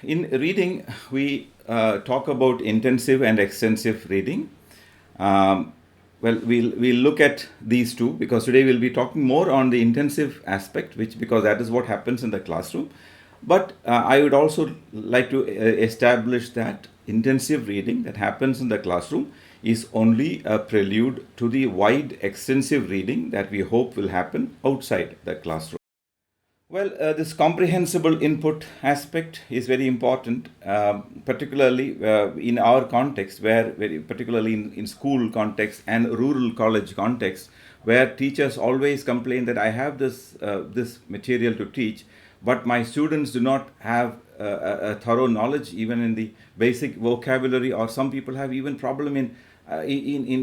in reading, we talk about intensive and extensive reading. Um, we'll look at these two because today we'll be talking more on the intensive aspect, which because that is what happens in the classroom. But I would also like to establish that intensive reading that happens in the classroom is only a prelude to the wide, extensive reading that we hope will happen outside the classroom. Well, this comprehensible input aspect is very important, particularly in our context, where very particularly in school context and rural college context, where teachers always complain that I have this material to teach, but my students do not have a thorough knowledge even in the basic vocabulary, or some people have even problem in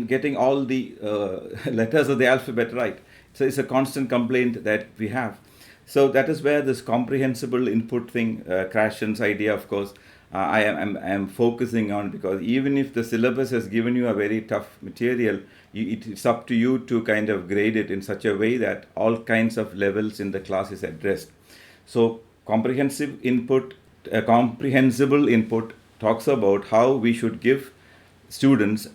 getting all the letters of the alphabet right. So it's a constant complaint that we have. So that is where this comprehensible input thing, Krashen's idea, of course, I am focusing on, because even if the syllabus has given you a very tough material, it's up to you to kind of grade it in such a way that all kinds of levels in the class is addressed. So comprehensible input talks about how we should give students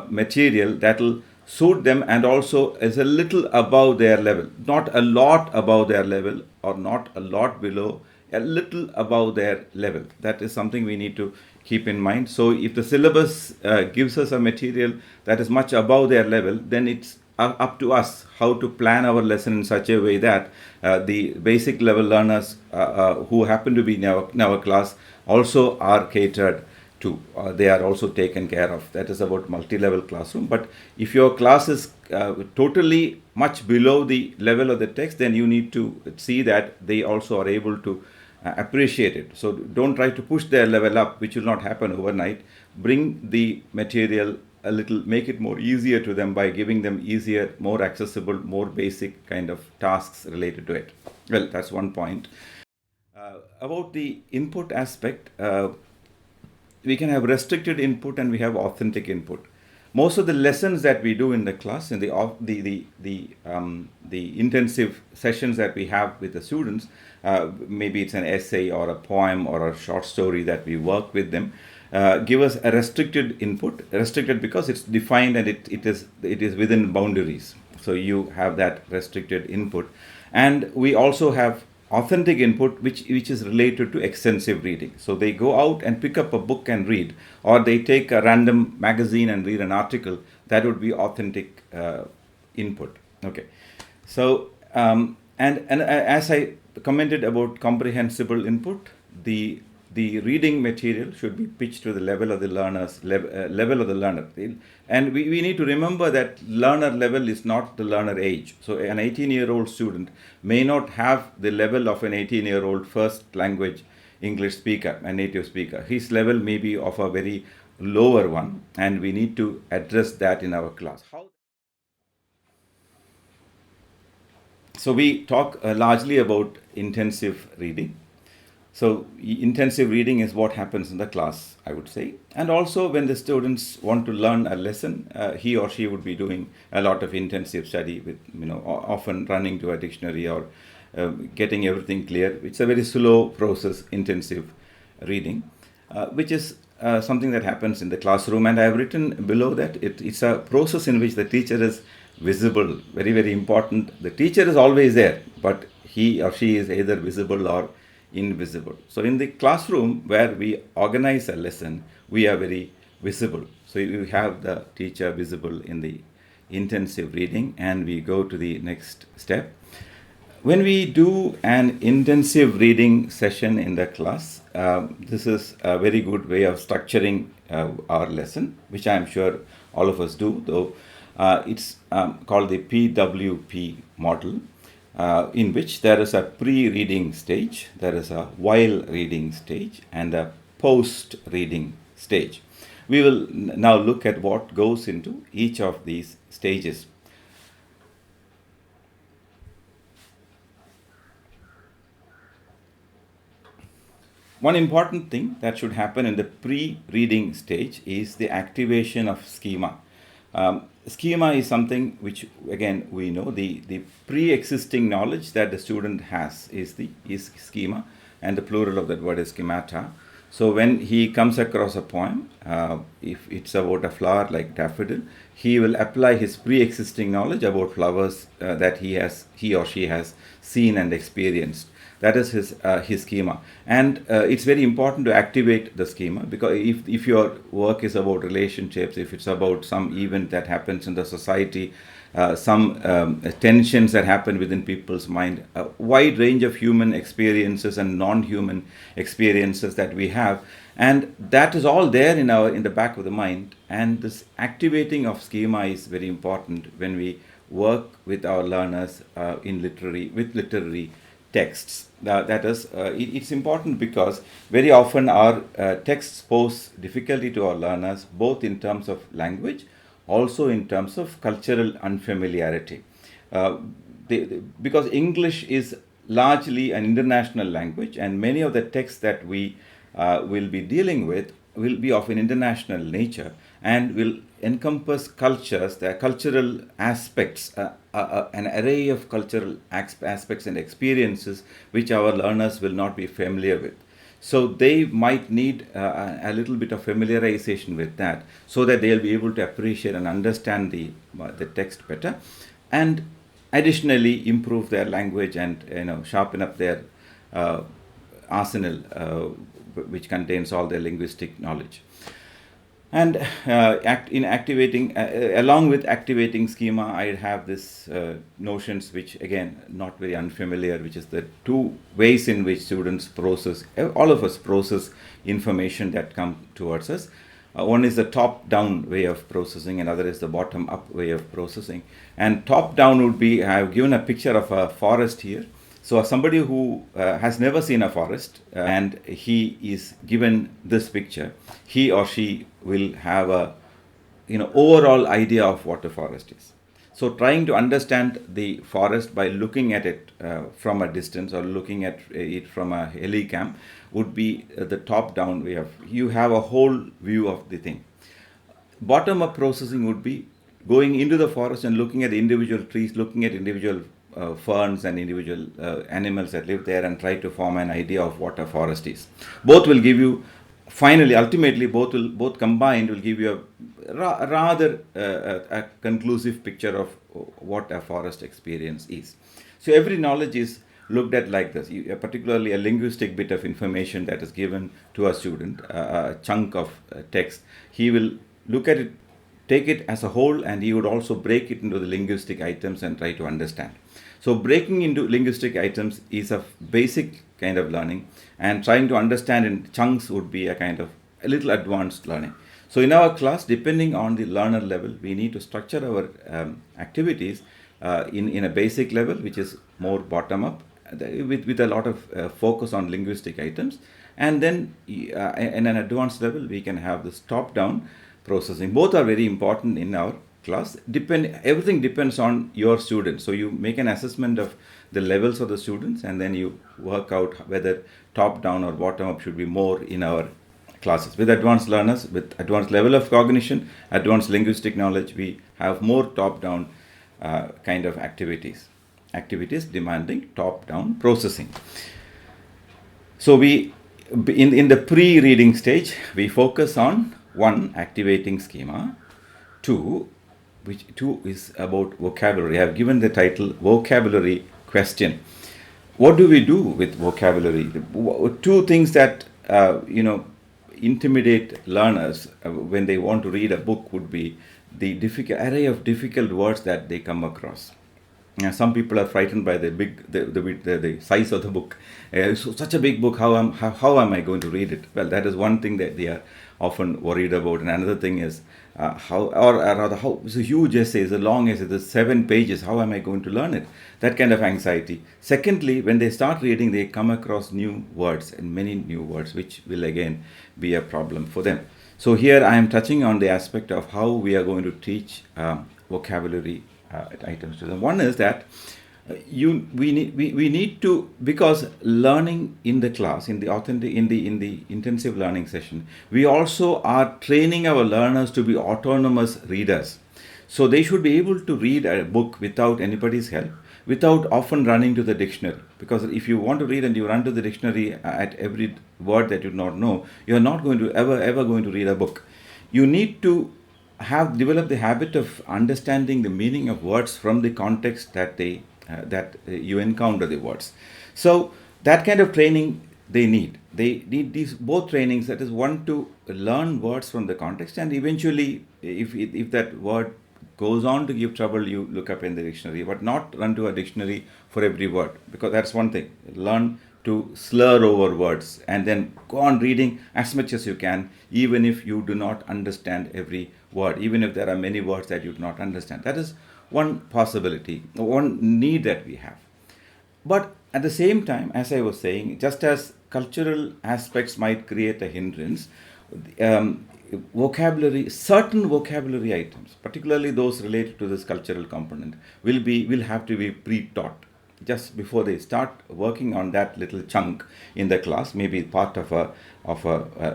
material that will suit them and also is a little above their level, not a lot above their level or not a lot below, a little above their level. That is something we need to keep in mind. So if the syllabus gives us a material that is much above their level, then it's up to us how to plan our lesson in such a way that the basic level learners who happen to be in our class also are catered to. They are also taken care of. That is about multi-level classroom. But if your class is totally much below the level of the text, then you need to see that they also are able to appreciate it. So don't try to push their level up, which will not happen overnight. Bring the material a little, make it more easier to them by giving them easier, more accessible, more basic kind of tasks related to it. Well, that's one point. About the input aspect, we can have restricted input and we have authentic input. Most of the lessons that we do in the class, in the intensive sessions that we have with the students, maybe it's an essay or a poem or a short story that we work with them, give us a restricted input. Restricted because it's defined and it is within boundaries. So you have that restricted input, and we also have authentic input which is related to extensive reading. So they go out and pick up a book and read, or they take a random magazine and read an article. That would be authentic input. Okay. So and as I commented about comprehensible input, the reading material should be pitched to the level of the level of the learner. And we need to remember that learner level is not the learner age. So an 18-year-old student may not have the level of an 18-year-old first language English speaker, a native speaker. His level may be of a very lower one, and we need to address that in our class. So we talk largely about intensive reading. So intensive reading is what happens in the class, I would say. And also when the students want to learn a lesson, he or she would be doing a lot of intensive study with, often running to a dictionary or getting everything clear. It's a very slow process, intensive reading, which is something that happens in the classroom. And I have written below that it's a process in which the teacher is visible, very, very important. The teacher is always there, but he or she is either visible or invisible. So in the classroom where we organize a lesson, we are very visible. So you have the teacher visible in the intensive reading, and we go to the next step. When we do an intensive reading session in the class, this is a very good way of structuring our lesson, which I am sure all of us do, though it's called the PWP model. In which there is a pre-reading stage, there is a while reading stage, and a post-reading stage. We will now look at what goes into each of these stages. One important thing that should happen in the pre-reading stage is the activation of schema. Schema is something which, again, we know the pre-existing knowledge that the student has is schema, and the plural of that word is schemata. So when he comes across a poem, if it's about a flower like daffodil, he will apply his pre-existing knowledge about flowers that he or she has seen and experienced. That is his schema, and it's very important to activate the schema, because if your work is about relationships, if it's about some event that happens in the society, some tensions that happen within people's mind, a wide range of human experiences and non-human experiences that we have, and that is all there in the back of the mind. And this activating of schema is very important when we work with our learners in literary texts. That is, it's important because very often our texts pose difficulty to our learners, both in terms of language, also in terms of cultural unfamiliarity. Because English is largely an international language, and many of the texts that we will be dealing with will be of an international nature and will encompass cultures, the cultural aspects, an array of cultural aspects and experiences which our learners will not be familiar with. So they might need a little bit of familiarization with that, so that they'll be able to appreciate and understand the text better, and additionally improve their language and sharpen up their arsenal, which contains all their linguistic knowledge. And along with activating schema, I have this notions which again not very unfamiliar, which is the two ways in which students process, all of us process information that come towards us. One is the top-down way of processing, and other is the bottom-up way of processing. And top-down would be, I have given a picture of a forest here. So somebody who has never seen a forest and he is given this picture, he or she will have a overall idea of what a forest is. So trying to understand the forest by looking at it from a distance, or looking at it from a helicam, would be the top-down way of, you have a whole view of the thing. Bottom-up processing would be going into the forest and looking at the individual trees, looking at individual ferns and individual animals that live there, and try to form an idea of what a forest is. Both will give you, finally, ultimately, both combined will give you a rather a conclusive picture of what a forest experience is. So every knowledge is looked at like this. Particularly a linguistic bit of information that is given to a student, a chunk of text, he will look at it, take it as a whole, and he would also break it into the linguistic items and try to understand. So breaking into linguistic items is a basic kind of learning, and trying to understand in chunks would be a kind of a little advanced learning. So in our class, depending on the learner level, we need to structure our activities in a basic level, which is more bottom up, with a lot of focus on linguistic items. And then in an advanced level, we can have this top down processing. Both are very important in our class. Everything depends on your students. So you make an assessment of the levels of the students, and then you work out whether top down or bottom up should be more in our classes. With advanced learners, with advanced level of cognition, advanced linguistic knowledge, we have more top down kind of activities demanding top down processing. So we in the pre-reading stage, we focus on one, activating schema. Two is about vocabulary. I have given the title vocabulary question. What do we do with vocabulary? Two things that intimidate learners when they want to read a book would be the array of difficult words that they come across. Some people are frightened by the size of the book. So such a big book, how am I going to read it? Well, that is one thing that they are often worried about. And another thing is how it's a huge essay, it's a long essay, there's 7 pages, how am I going to learn it? That kind of anxiety. Secondly, when they start reading, they come across new words, and many new words, which will again be a problem for them. So here I am touching on the aspect of how we are going to teach vocabulary items to them. One is that we need to, because learning in the class, in the intensive learning session, we also are training our learners to be autonomous readers. So they should be able to read a book without anybody's help, without often running to the dictionary. Because if you want to read and you run to the dictionary at every word that you do not know, you are not going to ever going to read a book. You need to have developed the habit of understanding the meaning of words from the context that you encounter the words. So that kind of training they need. They need these both trainings. That is, one, to learn words from the context, and eventually, if that word goes on to give trouble, you look up in the dictionary, but not run to a dictionary for every word, because that's one thing. Learn to slur over words and then go on reading as much as you can, even if you do not understand every word, even if there are many words that you do not understand. That is one possibility, one need that we have. But at the same time, as I was saying, just as cultural aspects might create a hindrance, um, certain vocabulary items, particularly those related to this cultural component, will have to be pre-taught just before they start working on that little chunk in the class, maybe part of a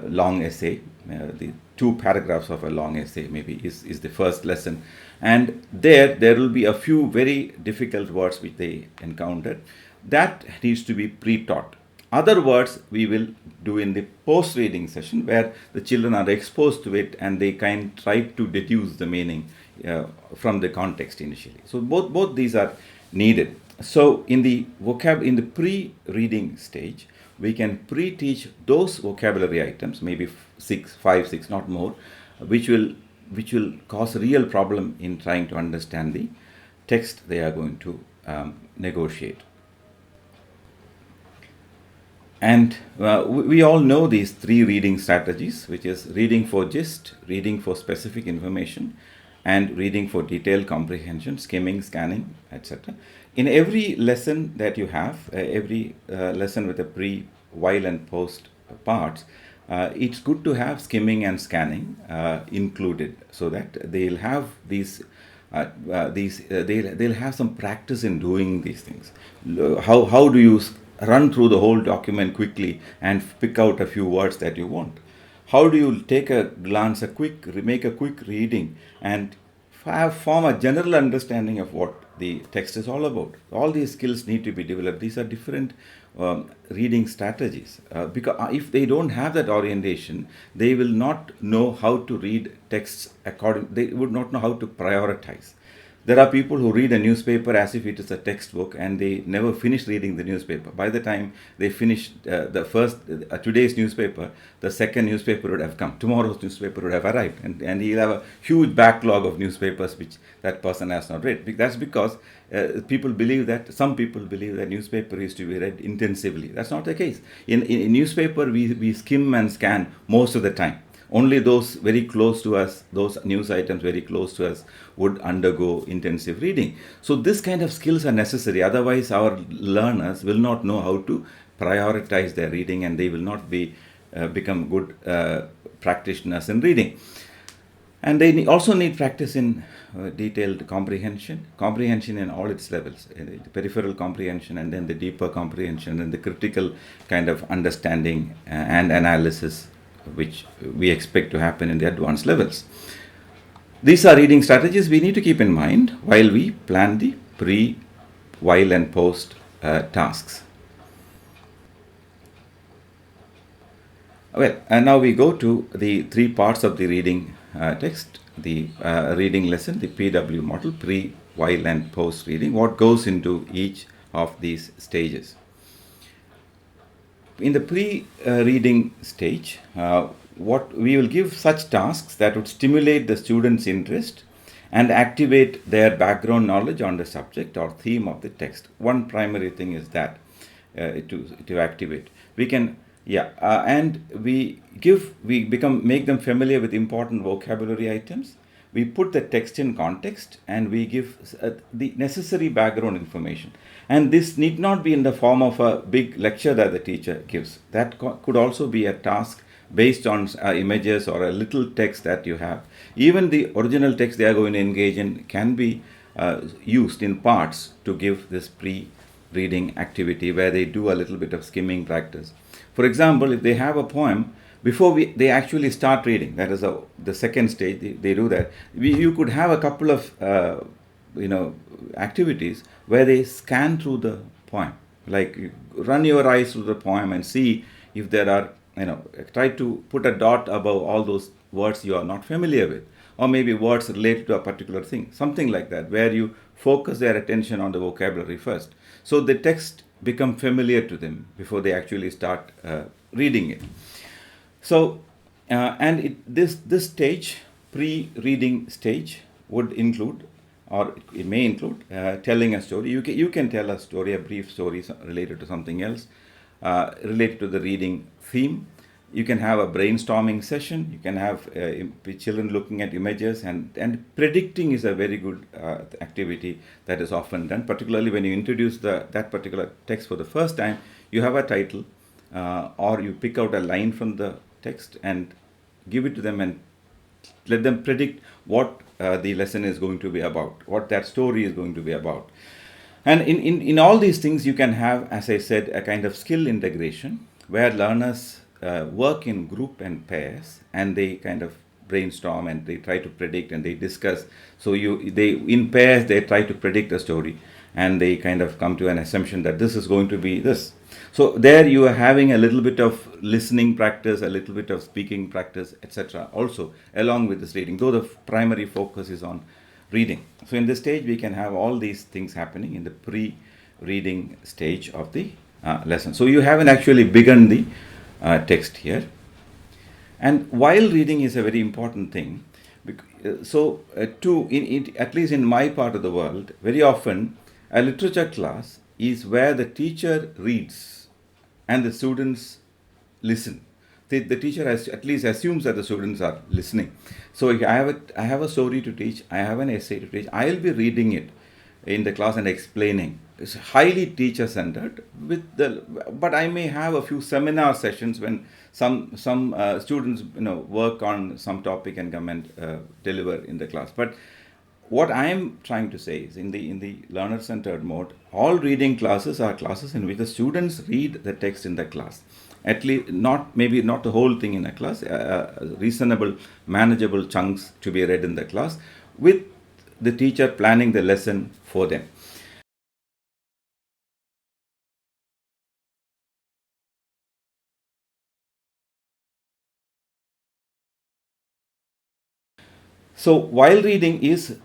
long essay. The 2 paragraphs of a long essay maybe is the first lesson, and there will be a few very difficult words which they encountered. That needs to be pre-taught. Other words we will do in the post-reading session, where the children are exposed to it and they can try to deduce the meaning from the context initially. So both these are needed. So in the pre-reading stage, we can pre-teach those vocabulary items, maybe 5, 6, not more, which will cause a real problem in trying to understand the text they are going to negotiate. And we all know these 3 reading strategies, which is reading for gist, reading for specific information, and reading for detailed comprehension, skimming, scanning, etc. In every lesson that you have, every lesson with a pre, while, and post parts, it's good to have skimming and scanning included, so that they'll have they'll have some practice in doing these things. How do you run through the whole document quickly and pick out a few words that you want? How do you take a glance, make a quick reading, and form a general understanding of what the text is all about? All these skills need to be developed. These are different reading strategies. Because if they don't have that orientation, they will not know how to read texts they would not know how to prioritize. There are people who read a newspaper as if it is a textbook, and they never finish reading the newspaper. By the time they finish today's newspaper, the second newspaper would have come. Tomorrow's newspaper would have arrived, and he'll have a huge backlog of newspapers which that person has not read. That's because some people believe that newspaper is to be read intensively. That's not the case. In newspaper, we skim and scan most of the time. Only those very close to us, those news items very close to us, would undergo intensive reading. So this kind of skills are necessary. Otherwise, our learners will not know how to prioritize their reading, and they will not become good practitioners in reading. And they also need practice in detailed comprehension in all its levels, the peripheral comprehension, and then the deeper comprehension, and the critical kind of understanding and analysis which we expect to happen in the advanced levels. These are reading strategies we need to keep in mind while we plan the pre, while, and post tasks. Well, and now we go to the 3 parts of the reading text, the reading lesson, the PW model, pre, while, and post reading. What goes into each of these stages? In the pre-reading stage, what we will give such tasks that would stimulate the students' interest and activate their background knowledge on the subject or theme of the text. One primary thing is that to activate. We can, and make them familiar with important vocabulary items. We put the text in context, and we give the necessary background information. And this need not be in the form of a big lecture that the teacher gives. That could also be a task based on images or a little text that you have. Even the original text they are going to engage in can be used in parts to give this pre-reading activity, where they do a little bit of skimming practice. For example, if they have a poem, before they actually start reading, that is the second stage, they do that. You could have a couple of you know, activities where they scan through the poem, like you run your eyes through the poem and see if there are, you know, try to put a dot above all those words you are not familiar with, or maybe words related to a particular thing, something like that, where you focus their attention on the vocabulary first, so the text become familiar to them before they actually start reading it. So, this stage, pre-reading stage, would include, or it may include, telling a story. You can tell a story, a brief story related to something else, related to the reading theme. You can have a brainstorming session. You can have children looking at images, and predicting is a very good activity that is often done, particularly when you introduce that particular text for the first time. You have a title, or you pick out a line from the text and give it to them and let them predict what the lesson is going to be about, what that story is going to be about. And in all these things, you can have, as I said, a kind of skill integration where learners work in group and pairs, and they kind of brainstorm and they try to predict and they discuss. So they in pairs they try to predict a story, and they kind of come to an assumption that this is going to be this. So there you are having a little bit of listening practice, a little bit of speaking practice, etc. also along with this reading, though the primary focus is on reading. So in this stage we can have all these things happening in the pre-reading stage of the lesson. So you haven't actually begun the text here. And while reading is a very important thing, at least in my part of the world, very often a literature class is where the teacher reads and the students listen. The teacher has at least assumes that the students are listening. So if I have a story to teach, I have an essay to teach, I'll be reading it in the class and explaining. It's highly teacher centered, but I may have a few seminar sessions when some students work on some topic and come and deliver in the class. But what I am trying to say is, in the learner centered mode, all reading classes are classes in which the students read the text in the class. At least maybe not the whole thing in a class, reasonable, manageable chunks to be read in the class, with the teacher planning the lesson for them. So while reading is,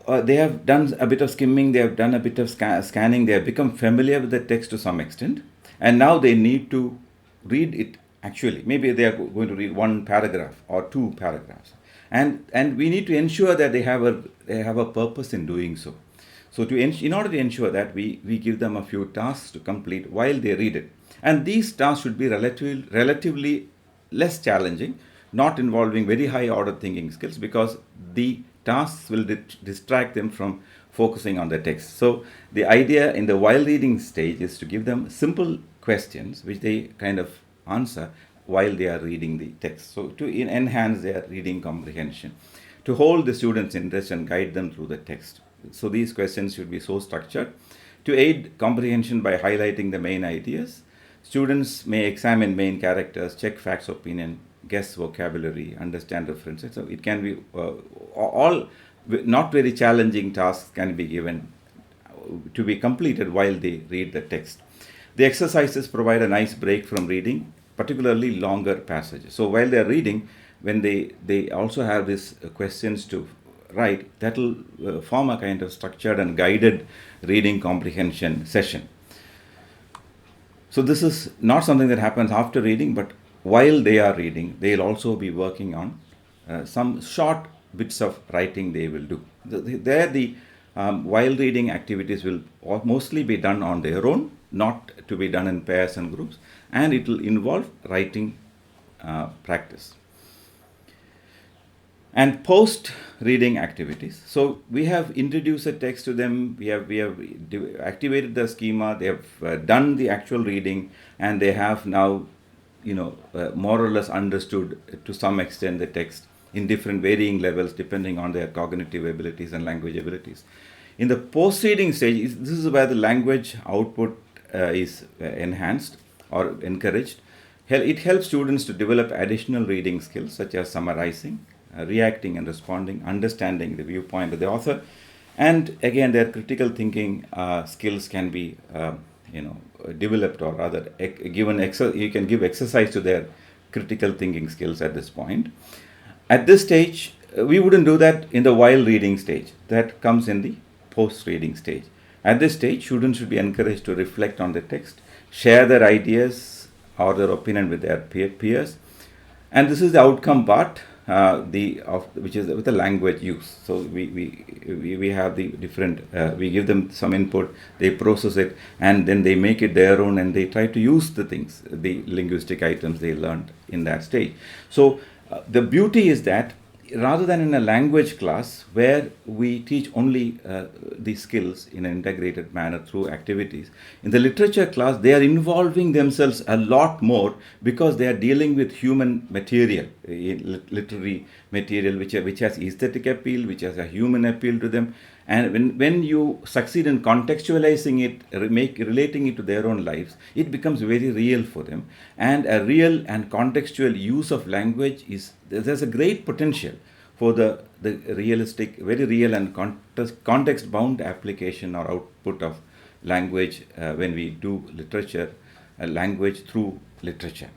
they have done a bit of skimming, they have done a bit of scanning, they have become familiar with the text to some extent, and now they need to read it actually. Maybe they are going to read one paragraph or two paragraphs, and we need to ensure that they have a purpose in doing so. So in order to ensure that, we give them a few tasks to complete while they read it, and these tasks should be relatively less challenging, not involving very high order thinking skills, because the tasks will distract them from focusing on the text. So the idea in the while reading stage is to give them simple questions which they kind of answer while they are reading the text, so to enhance their reading comprehension, to hold the students' interest and guide them through the text. So these questions should be so structured to aid comprehension by highlighting the main ideas. Students may examine main characters, check facts, opinion, guess vocabulary, understand references. So it can be all not very challenging tasks can be given to be completed while they read the text. The exercises provide a nice break from reading, particularly longer passages. So while they are reading, when they also have these questions to write, that will form a kind of structured and guided reading comprehension session. So this is not something that happens after reading, but while they are reading, they'll also be working on some short bits of writing they will do. The while reading activities will mostly be done on their own, not to be done in pairs and groups, and it will involve writing practice. And post-reading activities. So we have introduced a text to them, we have activated the schema, they have done the actual reading, and they have now more or less understood to some extent the text in different varying levels depending on their cognitive abilities and language abilities. In the post-reading stage, this is where the language output is enhanced or encouraged. It helps students to develop additional reading skills such as summarizing, reacting and responding, understanding the viewpoint of the author, And again, their critical thinking skills can be, developed, or rather, you can give exercise to their critical thinking skills at this point. At this stage, we wouldn't do that in the while reading stage. That comes in the post reading stage. At this stage, students should be encouraged to reflect on the text, share their ideas or their opinion with their peers, and this is the outcome part, which is with the language use. So we have the different, we give them some input, they process it, and then they make it their own, and they try to use the things, the linguistic items they learned in that stage. So the beauty is that rather than in a language class where we teach only the skills in an integrated manner through activities, in the literature class they are involving themselves a lot more, because they are dealing with human material, literary material, which has aesthetic appeal, which has a human appeal to them. And when you succeed in contextualizing it, relating it to their own lives, it becomes very real for them. And a real and contextual use of language there's a great potential for the realistic, very real and context-bound application or output of language when we do literature, language through literature.